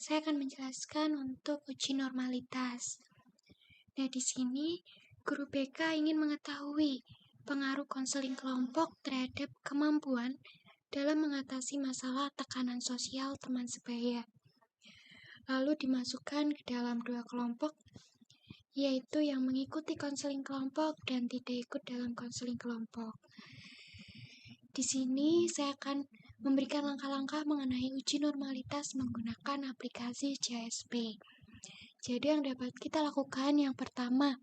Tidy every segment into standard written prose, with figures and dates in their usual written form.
Saya akan menjelaskan untuk uji normalitas. Nah, di sini guru BK ingin mengetahui pengaruh konseling kelompok terhadap kemampuan dalam mengatasi masalah tekanan sosial teman sebaya. Lalu dimasukkan ke dalam dua kelompok, yaitu yang mengikuti konseling kelompok dan tidak ikut dalam konseling kelompok. Di sini saya akan memberikan langkah-langkah mengenai uji normalitas menggunakan aplikasi JSP. Jadi yang dapat kita lakukan yang pertama,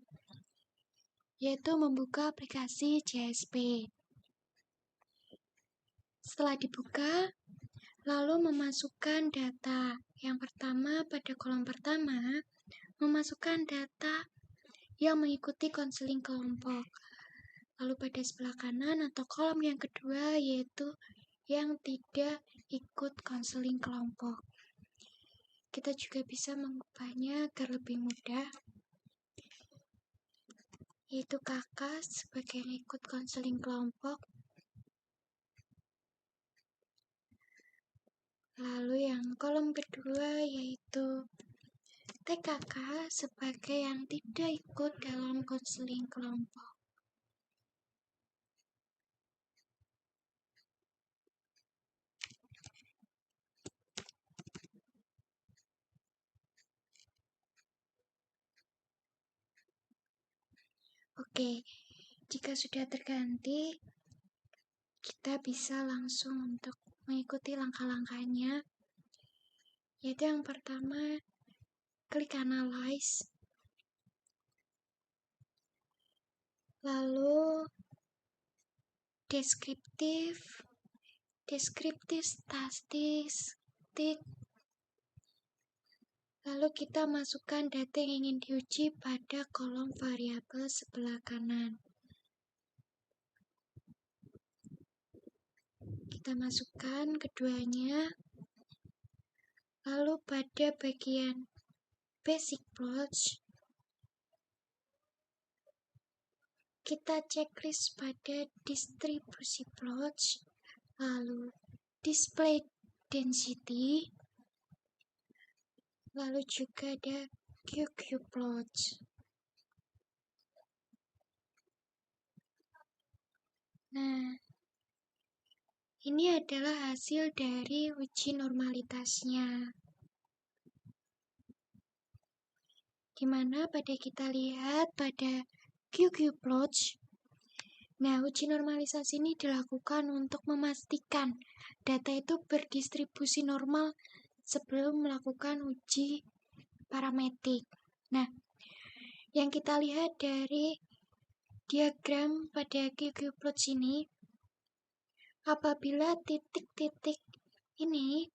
yaitu membuka aplikasi JSP. Setelah dibuka, lalu memasukkan data. Yang pertama, pada kolom pertama, memasukkan data yang mengikuti konseling kelompok. Lalu pada sebelah kanan atau kolom yang kedua, yaitu yang tidak ikut konseling kelompok. Kita juga bisa mengubahnya agar lebih mudah, yaitu kakak sebagai yang ikut konseling kelompok. Lalu yang kolom kedua yaitu TKK sebagai yang tidak ikut dalam konseling kelompok. Oke, jika sudah terganti, kita bisa langsung untuk mengikuti langkah-langkahnya. Yaitu yang pertama, klik analyze. Lalu deskriptif statistik. Lalu kita masukkan data yang ingin diuji pada kolom variabel sebelah kanan. Kita masukkan keduanya. Lalu pada bagian basic plots, kita checklist pada distribusi plots, lalu display density, lalu juga ada QQ plots. Nah, ini adalah hasil dari uji normalitasnya. Di mana pada kita lihat pada QQ plots. Nah, uji normalisasi ini dilakukan untuk memastikan data itu berdistribusi normal sebelum melakukan uji parametrik. Nah, yang kita lihat dari diagram pada QQ plots ini, apabila titik-titik ini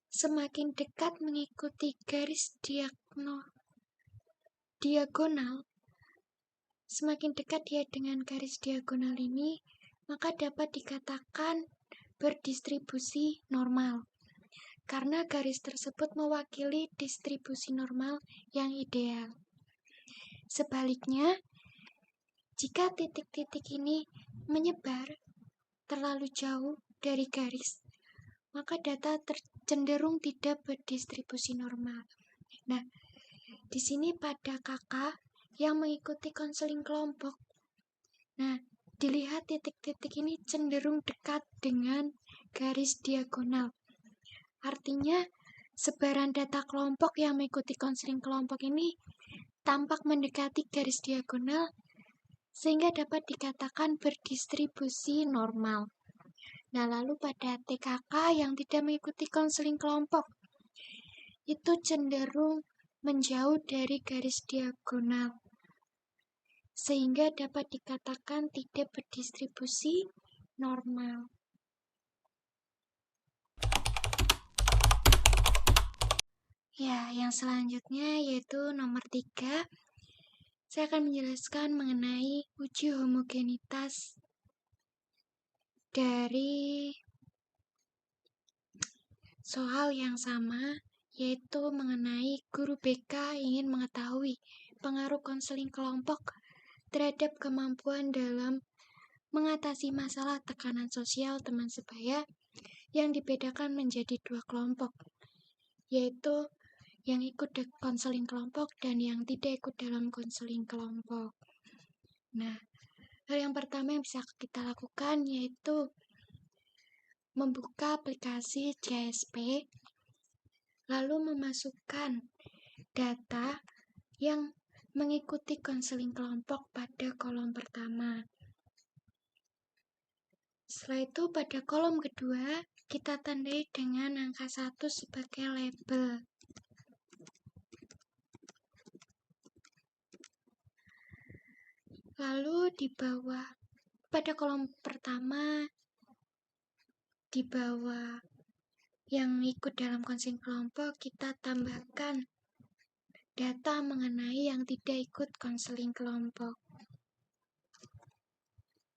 semakin dekat mengikuti garis diagonal, semakin dekat dia dengan garis diagonal ini, maka dapat dikatakan berdistribusi normal. Karena garis tersebut mewakili distribusi normal yang ideal. Sebaliknya, jika titik-titik ini menyebar terlalu jauh dari garis, maka data cenderung tidak berdistribusi normal. Nah, di sini pada kakak yang mengikuti konseling kelompok. Nah, dilihat titik-titik ini cenderung dekat dengan garis diagonal. Artinya, sebaran data kelompok yang mengikuti konseling kelompok ini tampak mendekati garis diagonal, sehingga dapat dikatakan berdistribusi normal. Nah, lalu pada TKK yang tidak mengikuti konseling kelompok, itu cenderung menjauh dari garis diagonal, sehingga dapat dikatakan tidak berdistribusi normal. Ya, yang selanjutnya yaitu nomor 3. Saya akan menjelaskan mengenai uji homogenitas dari soal yang sama, yaitu mengenai guru BK ingin mengetahui pengaruh konseling kelompok terhadap kemampuan dalam mengatasi masalah tekanan sosial teman sebaya yang dibedakan menjadi dua kelompok, yaitu yang ikut konseling kelompok dan yang tidak ikut dalam konseling kelompok. Nah, hal yang pertama yang bisa kita lakukan yaitu membuka aplikasi JSP, lalu memasukkan data yang mengikuti konseling kelompok pada kolom pertama. Setelah itu pada kolom kedua, kita tandai dengan angka 1 sebagai label. Lalu di bawah, pada kolom pertama, di bawah yang ikut dalam konseling kelompok, kita tambahkan data mengenai yang tidak ikut konseling kelompok.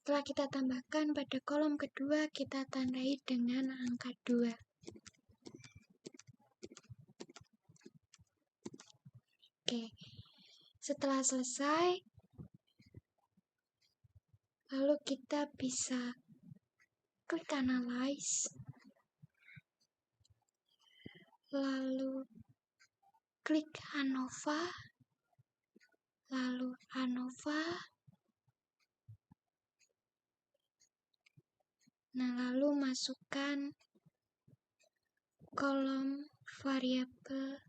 Setelah kita tambahkan pada kolom kedua, kita tandai dengan angka 2. Oke, setelah selesai, lalu kita bisa klik analyze, lalu klik ANOVA, lalu ANOVA. Nah, lalu masukkan kolom variabel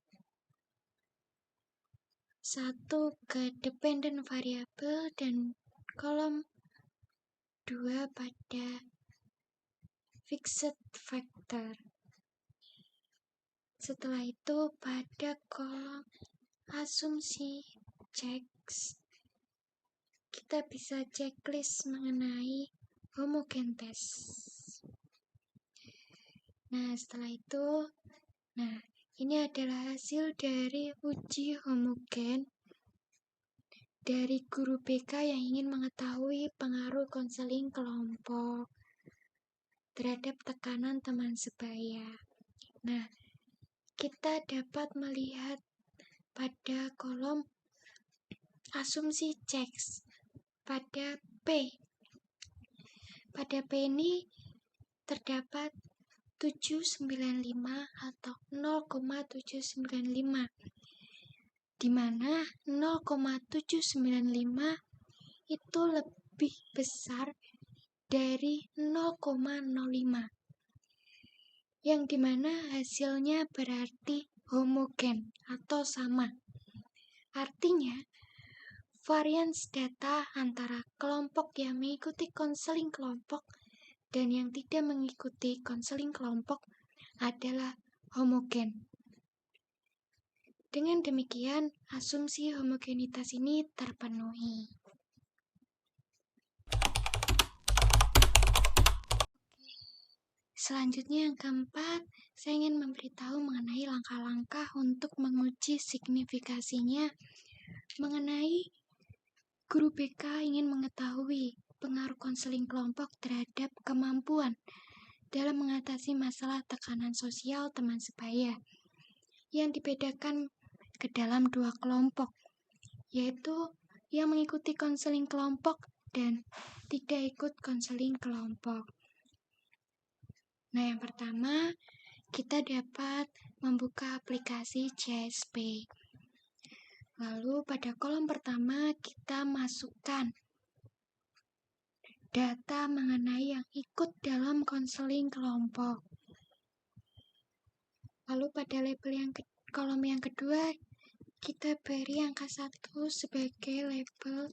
1 ke dependent variable dan kolom 2 pada fixed factor. Setelah itu pada kolom asumsi checks, kita bisa checklist mengenai homogen test. Nah, setelah itu, ini adalah hasil dari uji homogen dari guru BK yang ingin mengetahui pengaruh konseling kelompok terhadap tekanan teman sebaya. Nah, kita dapat melihat pada kolom asumsi checks pada P. Pada P ini terdapat 795 atau 0,795, di mana 0,795 itu lebih besar dari 0,05, yang dimana hasilnya berarti homogen atau sama. Artinya, varians data antara kelompok yang mengikuti konseling kelompok dan yang tidak mengikuti konseling kelompok adalah homogen. Dengan demikian, asumsi homogenitas ini terpenuhi. Selanjutnya yang keempat, saya ingin memberitahu mengenai langkah-langkah untuk menguji signifikasinya mengenai guru BK ingin mengetahui pengaruh konseling kelompok terhadap kemampuan dalam mengatasi masalah tekanan sosial teman sebaya yang dibedakan ke dalam 2 kelompok, yaitu yang mengikuti konseling kelompok dan tidak ikut konseling kelompok. Nah, yang pertama, kita dapat membuka aplikasi JSP. Lalu pada kolom pertama kita masukkan data mengenai yang ikut dalam konseling kelompok. Lalu pada label kolom yang kedua, kita beri angka 1 sebagai label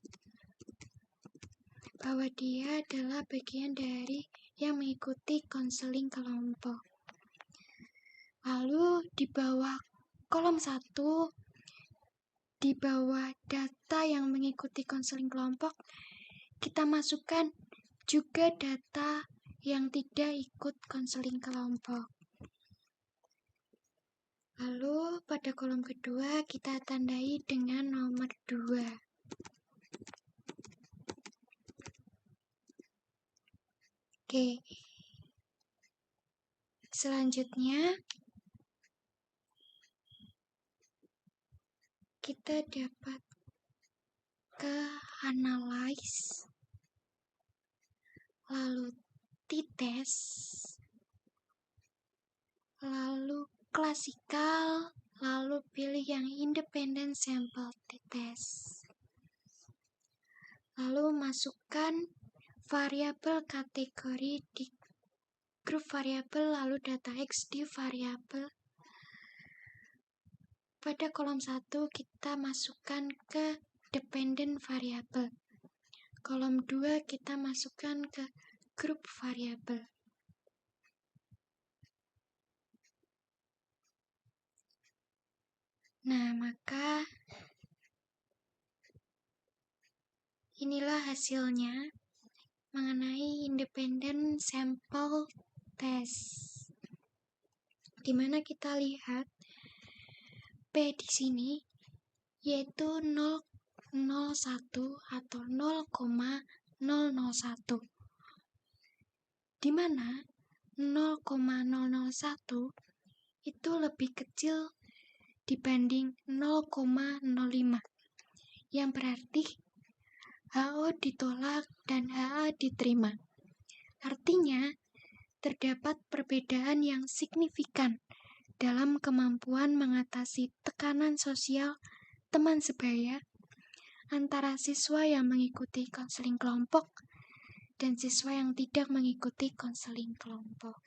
bahwa dia adalah bagian dari yang mengikuti konseling kelompok. Lalu di bawah kolom 1, di bawah data yang mengikuti konseling kelompok, kita masukkan juga data yang tidak ikut konseling kelompok. Lalu pada kolom kedua kita tandai dengan nomor 2. Oke. Selanjutnya kita dapat ke analyze, lalu t-test, lalu klasikal, lalu pilih yang independent sample test. Lalu masukkan variabel kategori di grup variabel, lalu data X di variabel. Pada kolom 1 kita masukkan ke dependent variabel. Kolom 2 kita masukkan ke grup variabel. Nah, maka inilah hasilnya mengenai independent sample test. Di mana kita lihat P di sini yaitu 001 atau 0,001. Di mana 0,001 itu lebih kecil dibanding 0,05. Yang berarti HO ditolak dan HA diterima. Artinya, terdapat perbedaan yang signifikan dalam kemampuan mengatasi tekanan sosial teman sebaya antara siswa yang mengikuti konseling kelompok dan siswa yang tidak mengikuti konseling kelompok.